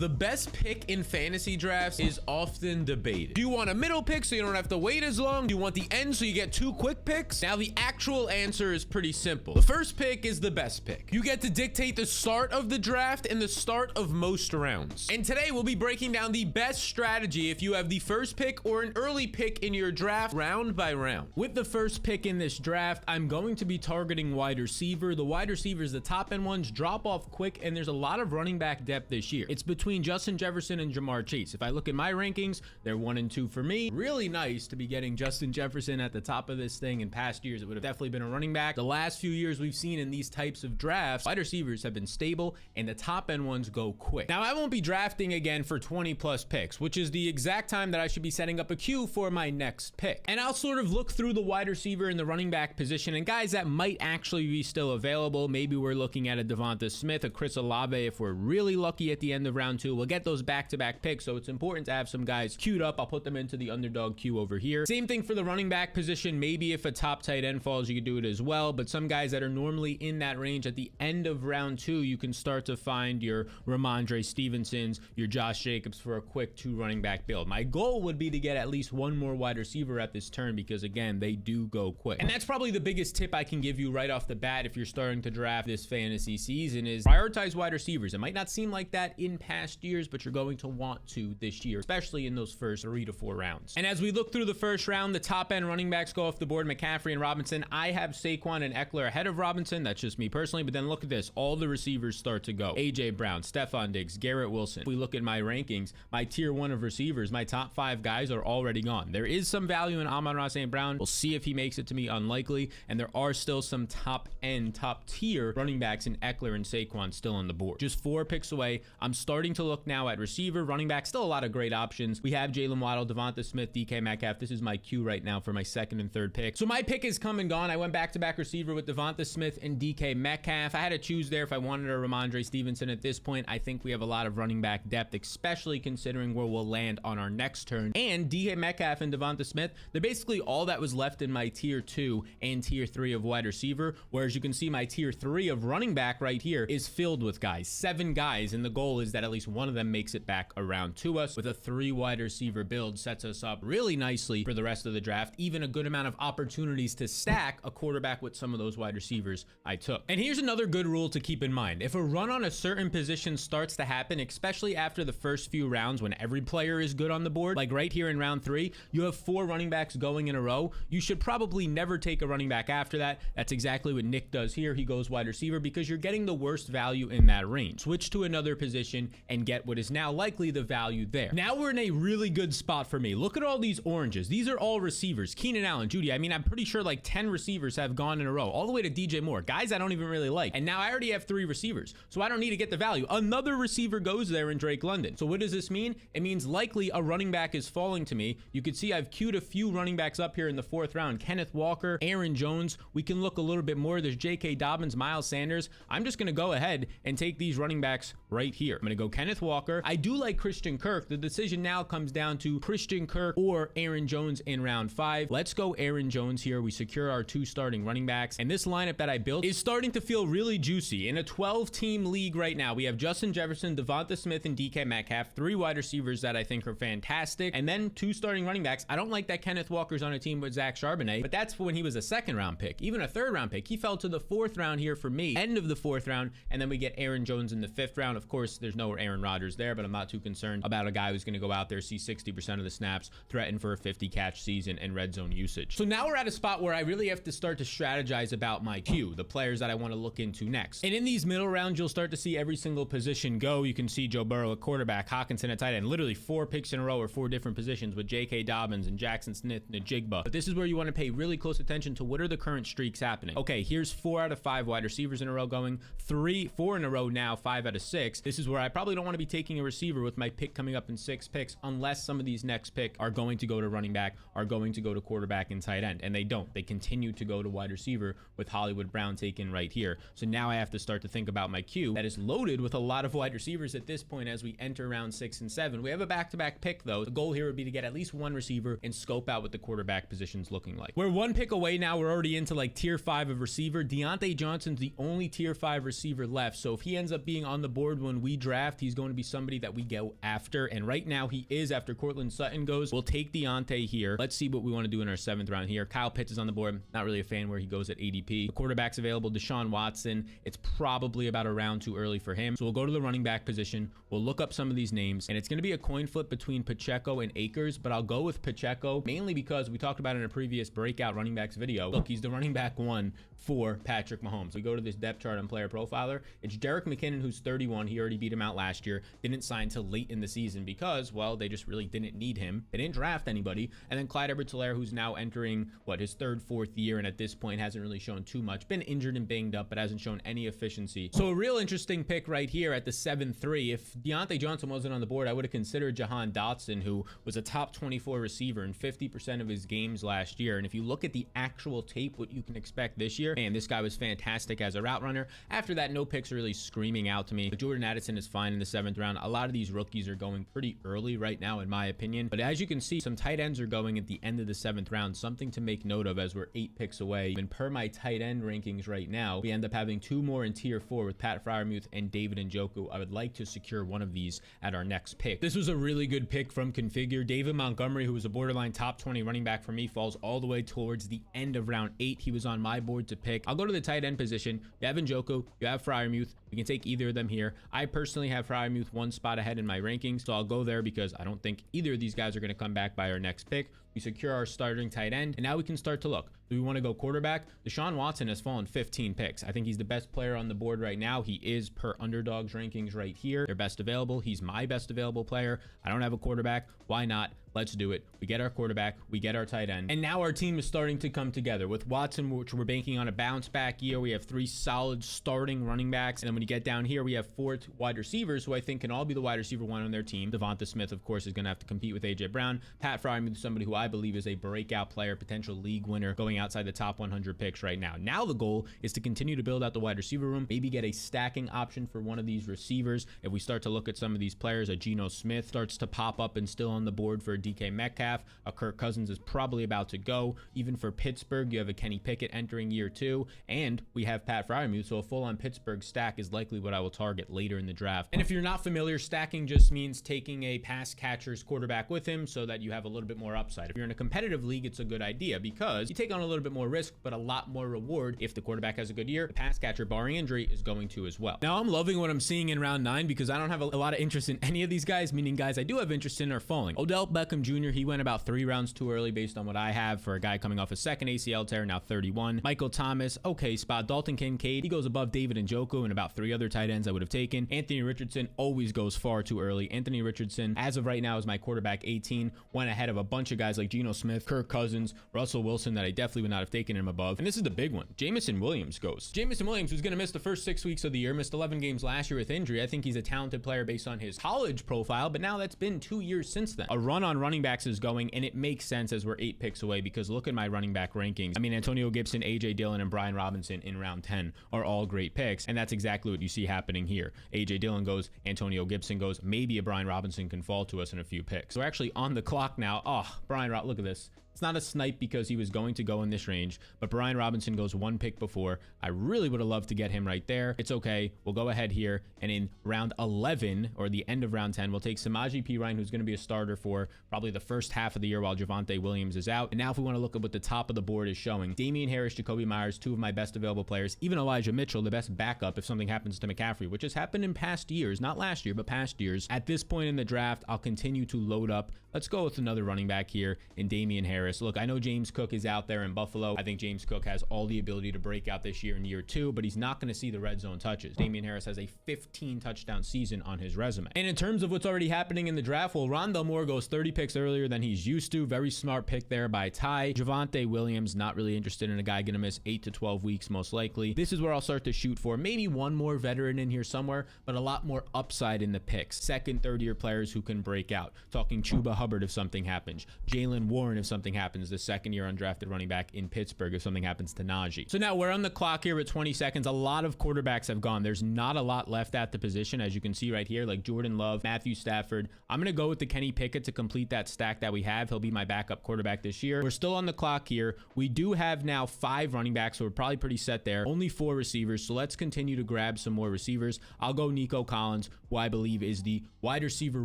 The best pick in fantasy drafts is often debated. Do you want a middle pick so you don't have to wait as long? Do you want the end so you get 2 quick picks? Now, the actual answer is pretty simple. The first pick is the best pick. You get to dictate the start of the draft and the start of most rounds. And today we'll be breaking down the best strategy if you have the first pick or an early pick in your draft round by round. With the first pick in this draft, I'm going to be targeting wide receiver. The wide receivers, the top end ones, drop off quick, and there's a lot of running back depth this year. It's between Justin Jefferson and Jamar Chase. If I look at my rankings, they're 1 and 2 for me. Really nice to be getting Justin Jefferson at the top of this thing. In past years, it would have definitely been a running back. The last few years we've seen in these types of drafts, wide receivers have been stable and the top end ones go quick. Now, I won't be drafting again for 20 plus picks, which is the exact time that I should be setting up a queue for my next pick. And I'll sort of look through the wide receiver and the running back position and guys that might actually be still available. Maybe we're looking at a Devonta Smith, a Chris Olave. If we're really lucky at the end of round 2, we'll get those back-to-back picks, so it's important to have some guys queued up. I'll put them into the underdog queue over here. Same thing for the running back position. Maybe if a top tight end falls, you could do it as well, but some guys that are normally in that range at the end of round 2, you can start to find your Ramondre Stevensons, your Josh Jacobs for a quick 2 running back build. My goal would be to get at least 1 more wide receiver at this turn because, again, they do go quick. And that's probably the biggest tip I can give you right off the bat if you're starting to draft this fantasy season is prioritize wide receivers. It might not seem like that in past years, but you're going to want to this year, especially in those first 3 to 4 rounds. And as we look through the first round, the top end running backs go off the board, McCaffrey and Robinson. I have Saquon and Eckler ahead of Robinson. That's just me personally. But then look at this. All the receivers start to go. AJ Brown, Stephon Diggs, Garrett Wilson. If we look at my rankings, my tier 1 of receivers, my top 5 guys are already gone. There is some value in Amon-Ra St. Brown. We'll see if he makes it to me. Unlikely. And there are still some top end, top tier running backs in Eckler and Saquon still on the board. Just 4 picks away. I'm starting to look now at receiver, running back, still a lot of great options. We have Jalen Waddle, Devonta Smith, DK Metcalf. This is my queue right now for my 2nd and 3rd pick. So my pick is come and gone. I went back-to-back receiver with Devonta Smith and DK Metcalf. I had to choose there if I wanted a Ramondre Stevenson. At this point, I think we have a lot of running back depth, especially considering where we'll land on our next turn. And DK Metcalf and Devonta Smith, they're basically all that was left in my tier 2 and tier 3 of wide receiver, whereas you can see my tier 3 of running back right here is filled with guys, 7 guys, and the goal is that at least one of them makes it back around to us. With a 3 wide receiver build sets us up really nicely for the rest of the draft. Even a good amount of opportunities to stack a quarterback with some of those wide receivers I took. And here's another good rule to keep in mind. If a run on a certain position starts to happen, especially after the first few rounds when every player is good on the board, like right here in round 3, you have 4 running backs going in a row. You should probably never take a running back after that. That's exactly what Nick does here. He goes wide receiver because you're getting the worst value in that range. Switch to another position and get what is now likely the value there. Now we're in a really good spot for me. Look at all these oranges. These are all receivers. Keenan Allen, Judy. I mean, I'm pretty sure like 10 receivers have gone in a row, all the way to DJ Moore. Guys I don't even really like. And now I already have 3 receivers, so I don't need to get the value. Another receiver goes there in Drake London. So what does this mean? It means likely a running back is falling to me. You can see I've queued a few running backs up here in the 4th round. Kenneth Walker, Aaron Jones. We can look a little bit more. There's J.K. Dobbins, Miles Sanders. I'm just going to go ahead and take these running backs right here. I'm going to go Kenneth Walker. I do like Christian Kirk. The decision now comes down to Christian Kirk or Aaron Jones in round 5. Let's go Aaron Jones here. We secure our 2 starting running backs. And this lineup that I built is starting to feel really juicy. In a 12-team league right now, we have Justin Jefferson, Devonta Smith, and DK Metcalf. 3 wide receivers that I think are fantastic. And then 2 starting running backs. I don't like that Kenneth Walker's on a team with Zach Charbonnet, but that's when he was a 2nd round pick. Even a 3rd round pick. He fell to the 4th round here for me. End of the 4th round. And then we get Aaron Jones in the 5th round. Of course, there's no Aaron Rodgers there, but I'm not too concerned about a guy who's going to go out there, see 60% of the snaps, threaten for a 50 catch season and red zone usage. So now we're at a spot where I really have to start to strategize about my queue, the players that I want to look into next. And in these middle rounds, you'll start to see every single position go. You can see Joe Burrow at quarterback, Hawkinson at tight end, literally 4 picks in a row or 4 different positions with J.K. Dobbins and Jackson Smith and Najigba. But this is where you want to pay really close attention to what are the current streaks happening. Okay, here's 4 out of 5 wide receivers in a row going, 4 in a row now, 5 out of 6. This is where I probably don't want to be taking a receiver with my pick coming up in 6 picks unless some of these next picks are going to go to running back, are going to go to quarterback and tight end. And they don't. They continue to go to wide receiver with Hollywood Brown taken right here. So now I have to start to think about my queue that is loaded with a lot of wide receivers at this point as we enter round 6 and 7. We have a back-to-back pick though. The goal here would be to get at least 1 receiver and scope out what the quarterback position's looking like. We're 1 pick away now. We're already into like tier 5 of receiver. Deontay Johnson's the only tier 5 receiver left. So if he ends up being on the board when we draft, he's he's going to be somebody that we go after. And right now he is, after Cortland Sutton goes. We'll take Deontay here. Let's see what we want to do in our 7th round here. Kyle Pitts is on the board. Not really a fan where he goes at ADP. The quarterback's available, Deshaun Watson. It's probably about a round too early for him. So we'll go to the running back position. We'll look up some of these names, and it's going to be a coin flip between Pacheco and Akers, but I'll go with Pacheco mainly because we talked about in a previous breakout running backs video. Look, he's the running back 1 for Patrick Mahomes. We go to this depth chart on Player Profiler. It's Jerick McKinnon, who's 31. He already beat him out last year. Didn't sign till late in the season because, well, they just really didn't need him. They didn't draft anybody. And then Clyde Edwards-Helaire, who's now entering, his 3rd, 4th year, and at this point hasn't really shown too much. Been injured and banged up, but hasn't shown any efficiency. So a real interesting pick right here at the 7-3. If Deontay Johnson wasn't on the board, I would have considered Jahan Dotson, who was a top 24 receiver in 50% of his games last year. And if you look at the actual tape, what you can expect this year, man, this guy was fantastic as a route runner. After that, no picks are really screaming out to me. But Jordan Addison is fine in the 7th round. A lot of these rookies are going pretty early right now, in my opinion. But as you can see, some tight ends are going at the end of the 7th round. Something to make note of as we're 8 picks away. And per my tight end rankings right now, we end up having 2 more in tier 4 with Pat Freiermuth and David Njoku. I would like to secure one of these at our next pick. This was a really good pick from Configure. David Montgomery, who was a borderline top 20 running back for me, falls all the way towards the end of round 8. He was on my board to pick. I'll go to the tight end position. You have Njoku, you have Freiermuth. We can take either of them here. I personally have Freiermuth 1 spot ahead in my rankings, so I'll go there because I don't think either of these guys are going to come back by our next pick. We secure our starting tight end, and now we can start to look. Do we want to go quarterback? Deshaun Watson has fallen 15 picks. I think he's the best player on the board right now. He is per Underdog's rankings right here. They're best available. He's my best available player. I don't have a quarterback. Why not? Let's do it. We get our quarterback, we get our tight end, and now our team is starting to come together. With Watson, which we're banking on a bounce back year, we have 3 solid starting running backs, and then when you get down here, we have 4 wide receivers who I think can all be the wide receiver 1 on their team. Devonta Smith, of course, is going to have to compete with AJ Brown. Pat Freiermuth, somebody who I believe is a breakout player, potential league winner, going outside the top 100 picks right now. Now the goal is to continue to build out the wide receiver room, maybe get a stacking option for one of these receivers. If we start to look at some of these players, a Geno Smith starts to pop up and still on the board for DK Metcalf. A Kirk Cousins is probably about to go. Even for Pittsburgh, you have a Kenny Pickett entering year 2, and we have Pat Freiermuth, so a full-on Pittsburgh stack is likely what I will target later in the draft. And if you're not familiar, stacking just means taking a pass catcher's quarterback with him so that you have a little bit more upside. If you're in a competitive league, it's a good idea because you take on a little bit more risk, but a lot more reward. If the quarterback has a good year, the pass catcher, barring injury, is going to as well. Now, I'm loving what I'm seeing in round 9 because I don't have a lot of interest in any of these guys, meaning guys I do have interest in are falling. Odell Beckham Jr., he went about 3 rounds too early based on what I have for a guy coming off a 2nd ACL tear, now 31. Michael Thomas, okay spot. Dalton Kincaid, he goes above David Njoku and about 3 other tight ends I would have taken. Anthony Richardson always goes far too early. Anthony Richardson, as of right now, is my quarterback 18. Went ahead of a bunch of guys like Geno Smith, Kirk Cousins, Russell Wilson that I definitely would not have taken him above. And this is the big one. Jamison Williams goes. Jamison Williams, who's going to miss the first 6 weeks of the year, missed 11 games last year with injury. I think he's a talented player based on his college profile, but now that's been 2 years since then. A run on running backs is going, and it makes sense as we're 8 picks away because look at my running back rankings. I mean, Antonio Gibson, AJ Dillon, and Brian Robinson in round 10 are all great picks, and that's exactly what you see happening here. AJ Dillon goes, Antonio Gibson goes, maybe a Brian Robinson can fall to us in a few picks. So we're actually on the clock now. Oh, look at this. It's not a snipe because he was going to go in this range, but Brian Robinson goes 1 pick before. I really would have loved to get him right there. It's okay. We'll go ahead here, and in round 11, or the end of round 10, we'll take Samaje Perine, who's going to be a starter for probably the first half of the year while Javonte Williams is out. And now if we want to look at what the top of the board is showing, Damian Harris, Jacoby Myers, 2 of my best available players. Even Elijah Mitchell, the best backup if something happens to McCaffrey, which has happened in past years, not last year, but past years. At this point in the draft, I'll continue to load up. Let's go with another running back here in Damian Harris. Look, I know James Cook is out there in Buffalo. I think James Cook has all the ability to break out this year in year 2, but he's not going to see the red zone touches. Damian Harris has a 15 touchdown season on his resume. And in terms of what's already happening in the draft, well, Rondale Moore goes 30 picks earlier than he's used to. Very smart pick there by Ty. Javonte Williams, not really interested in a guy going to miss 8 to 12 weeks most likely. This is where I'll start to shoot for maybe one more veteran in here somewhere, but a lot more upside in the picks. 2nd, 3rd year players who can break out. Talking Chuba Hubbard if something happens. Jalen Warren if something something happens, the second year undrafted running back in Pittsburgh, if something happens to Najee. So now we're on the clock here at 20 seconds. A lot of quarterbacks have gone. There's not a lot left at the position, as you can see right here, like Jordan Love, Matthew Stafford. I'm going to go with the Kenny Pickett to complete that stack that we have. He'll be my backup quarterback this year. We're still on the clock here. We do have now 5 running backs, so we're probably pretty set there. Only 4 receivers, so let's continue to grab some more receivers. I'll go Nico Collins, who I believe is the wide receiver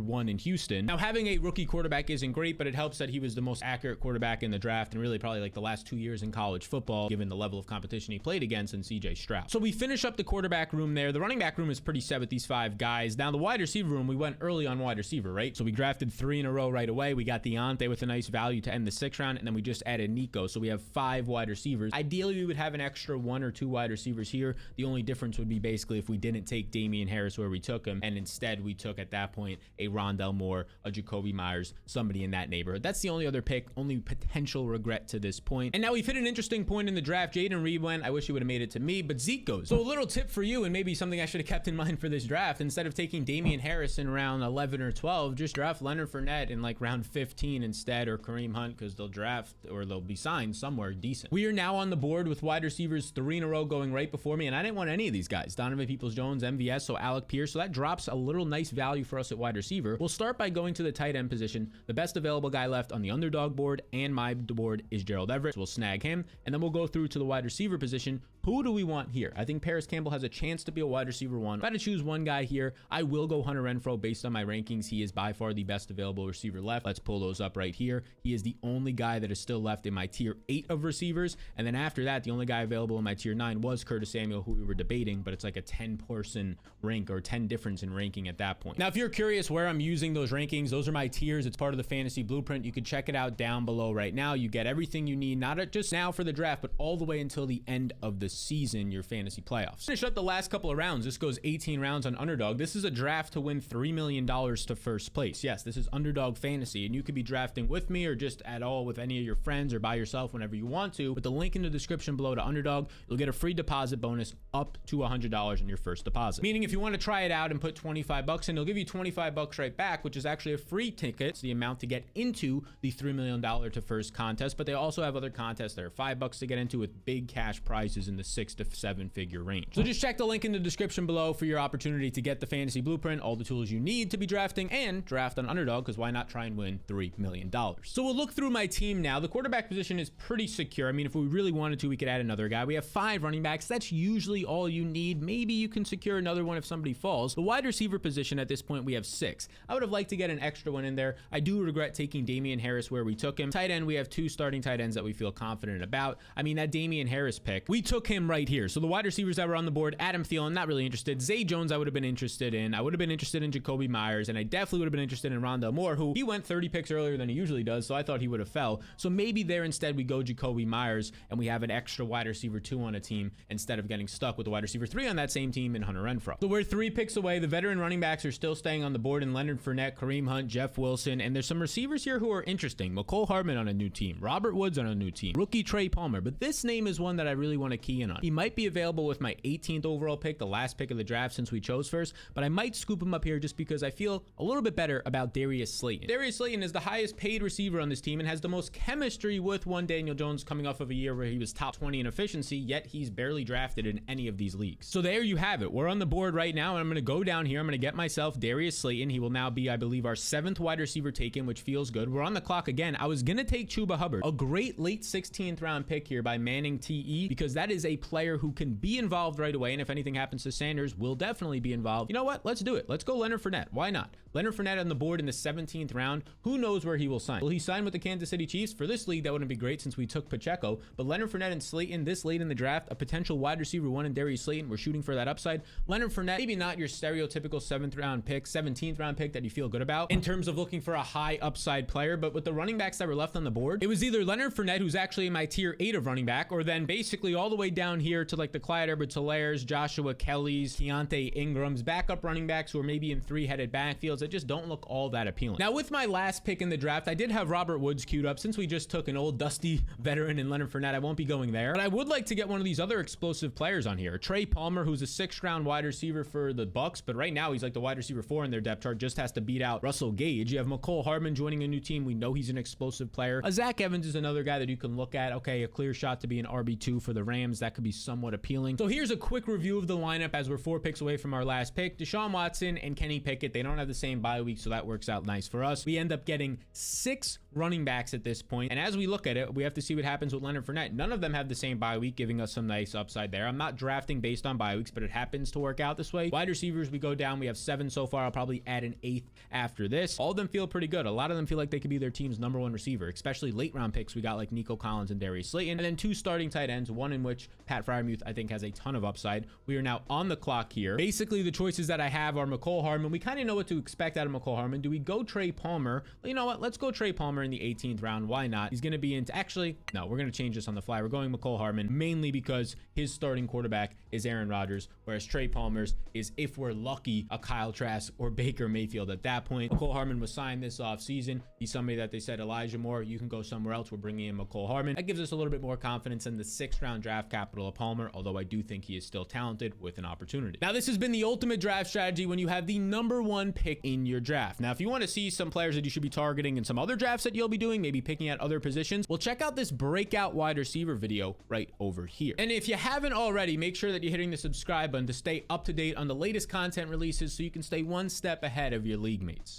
1 in Houston. Now, having a rookie quarterback isn't great, but it helps that he was the most accurate quarterback in the draft and really probably like the last 2 years in college football, given the level of competition he played against in CJ Stroud. So we finish up the quarterback room there. The running back room is pretty set with these 5 guys. Now the wide receiver room, we went early on wide receiver, right? So we drafted 3 in a row right away. We got Deontay with a nice value to end the 6th round, and then we just added Nico. So we have 5 wide receivers. Ideally, we would have an extra 1 or 2 wide receivers here. The only difference would be basically if we didn't take Damian Harris where we took him, and instead we took at that point a Rondell Moore, a Jacoby Myers, somebody in that neighborhood. That's the only other pick, only potential regret to this point. And now we've hit an interesting point in the draft. Jaden Reed went. I wish he would have made it to me, but Zeke goes. So a little tip for you, and maybe something I should have kept in mind for this draft, instead of taking Damian Harris in round 11 or 12, just draft Leonard Fournette in like round 15 instead, or Kareem Hunt, because they'll draft or they'll be signed somewhere decent. We are now on the board with wide receivers 3 in a row going right before me, and I didn't want any of these guys. Donovan Peoples-Jones, MVS, so Alec Pierce, so that drops a little nice value for us at wide receiver. We'll start by going to the tight end position. The best available guy left on the Underdog board and my board is Gerald Everett, so we'll snag him, and then we'll go through to the wide receiver position. Who do we want here? I think Paris Campbell has a chance to be a wide receiver 1. If I had to choose one guy here, I will go Hunter Renfrow based on my rankings. He is by far the best available receiver left. Let's pull those up right here. He is the only guy that is still left in my tier 8 of receivers. And then after that, the only guy available in my tier 9 was Curtis Samuel, who we were debating, but it's like a 10-person rank or 10 difference in ranking at that point. Now, if you're curious where I'm using those rankings, those are my tiers. It's part of the fantasy blueprint. You can check it out down below right now. You get everything you need, not just now for the draft, but all the way until the end of the season, your fantasy playoffs. Finish up the last couple of rounds. This goes 18 rounds on Underdog. This is a draft to win $3 million to first place. Yes, this is Underdog Fantasy, and you could be drafting with me or just at all with any of your friends or by yourself whenever you want to. With the link in the description below to Underdog, you'll get a free deposit bonus up to $100 in your first deposit. Meaning if you want to try it out and put 25 bucks in, they'll give you 25 bucks right back, which is actually a free ticket. It's the amount to get into the $3 million to first contest, but they also have other contests that are $5 to get into with big cash prizes in the 6 to 7 figure range. So just check the link in the description below for your opportunity to get the fantasy blueprint, all the tools you need to be drafting, and draft on Underdog, because why not try and win $3 million? So we'll look through my team now. The quarterback position is pretty secure. I mean, if we really wanted to, we could add another guy. We have 5 running backs. That's usually all you need. Maybe you can secure another one if somebody falls. The wide receiver position at this point, we have 6. I would have liked to get an extra one in there. I do regret taking Damian Harris where we took him. Tight end, we have 2 starting tight ends that we feel confident about. I mean, that Damian Harris pick, we took him right here. So the wide receivers that were on the board, Adam Thielen, not really interested. Zay Jones, I would have been interested in. I would have been interested in Jacoby Myers, and I definitely would have been interested in Rondell Moore, who he went 30 picks earlier than he usually does, so I thought he would have fell. So maybe there instead we go Jacoby Myers, and we have an extra wide receiver 2 on a team instead of getting stuck with the wide receiver 3 on that same team in Hunter Renfrow. So we're 3 picks away. The veteran running backs are still staying on the board in Leonard Fournette, Kareem Hunt, Jeff Wilson, and there's some receivers here who are interesting. McCole Hardman on a new team, Robert Woods on a new team, rookie Trey Palmer, but this name is one that I really want to key in on. He might be available with my 18th overall pick, the last pick of the draft since we chose first, but I might scoop him up here just because I feel a little bit better about Darius Slayton. Darius Slayton is the highest paid receiver on this team and has the most chemistry with one Daniel Jones, coming off of a year where he was top 20 in efficiency, yet he's barely drafted in any of these leagues. So there you have it. We're on the board right now, and I'm going to go down here. I'm going to get myself Darius Slayton. He will now be, I believe, our 7th wide receiver taken, which feels good. We're on the clock again. I was going to take Chuba Hubbard, a great late 16th round pick here by Manning TE, because that is a player who can be involved right away, and if anything happens to Sanders, will definitely be involved. You know what? Let's do it. Let's go Leonard Fournette. Why not? Leonard Fournette on the board in the 17th round. Who knows where he will sign? Will he sign with the Kansas City Chiefs? For this league, that wouldn't be great since we took Pacheco, but Leonard Fournette and Slayton this late in the draft, a potential wide receiver 1 in Darius Slayton. We're shooting for that upside. Leonard Fournette, maybe not your stereotypical 7th round pick, 17th round pick that you feel good about in terms of looking for a high upside player, but with the running backs that were left on the board, it was either Leonard Fournette, who's actually in my tier 8 of running back, or then basically all the way down here to like the Clyde Edwards-Hilaire's, Joshua Kelly's, Keontae Ingram's, backup running backs who are maybe in three-headed backfields that just don't look all that appealing. Now, with my last pick in the draft, I did have Robert Woods queued up. Since we just took an old dusty veteran in Leonard Fournette, I won't be going there. But I would like to get one of these other explosive players on here. Trey Palmer, who's a 6th-round wide receiver for the Bucks, but right now he's like the wide receiver 4 in their depth chart, just has to beat out Russell Gage. You have McCole Hardman joining a new team. We know he's an explosive player. Zach Evans is another guy that you can look at. Okay, a clear shot to be an RB2 for the Rams. That could be somewhat appealing. So here's a quick review of the lineup as we're 4 picks away from our last pick. Deshaun Watson and Kenny Pickett, they don't have the same bye week, so that works out nice for us. We end up getting 6 running backs at this point, and as we look at it, we have to see what happens with Leonard Fournette. None of them have the same bye week, giving us some nice upside there. I'm not drafting based on bye weeks, but it happens to work out this way. Wide receivers, we go down. We have 7 so far. I'll probably add an 8th after this. All of them feel pretty good. A lot of them feel like they could be their team's #1 receiver, especially late round picks. We got like Nico Collins and Darius Slayton, and then 2 starting tight ends, one in which Pat Freiermuth I think has a ton of upside. We are now on the clock here. Basically, the choices that I have are McCole Hardman. We kind of know what to expect out of McCole Hardman. Do we go Trey Palmer? You know what? Let's go Trey Palmer in the 18th round. Why not? He's going to be into, actually, no, we're going to change this on the fly. We're going McCole Hardman mainly because his starting quarterback is Aaron Rodgers, whereas Trey Palmer's is, if we're lucky, a Kyle Trask or Baker Mayfield at that point. McCole Hardman was signed this offseason. He's somebody that they said, Elijah Moore, you can go somewhere else. We're bringing in McCole Hardman. That gives us a little bit more confidence in the 6th round draft capital of Palmer, although I do think he is still talented with an opportunity. Now, this has been the ultimate draft strategy when you have the #1 pick in your draft. Now, if you want to see some players that you should be targeting in some other drafts that you'll be doing, maybe picking at other positions, well, check out this breakout wide receiver video right over here. And if you haven't already, make sure that you're hitting the subscribe button to stay up to date on the latest content releases so you can stay one step ahead of your league mates.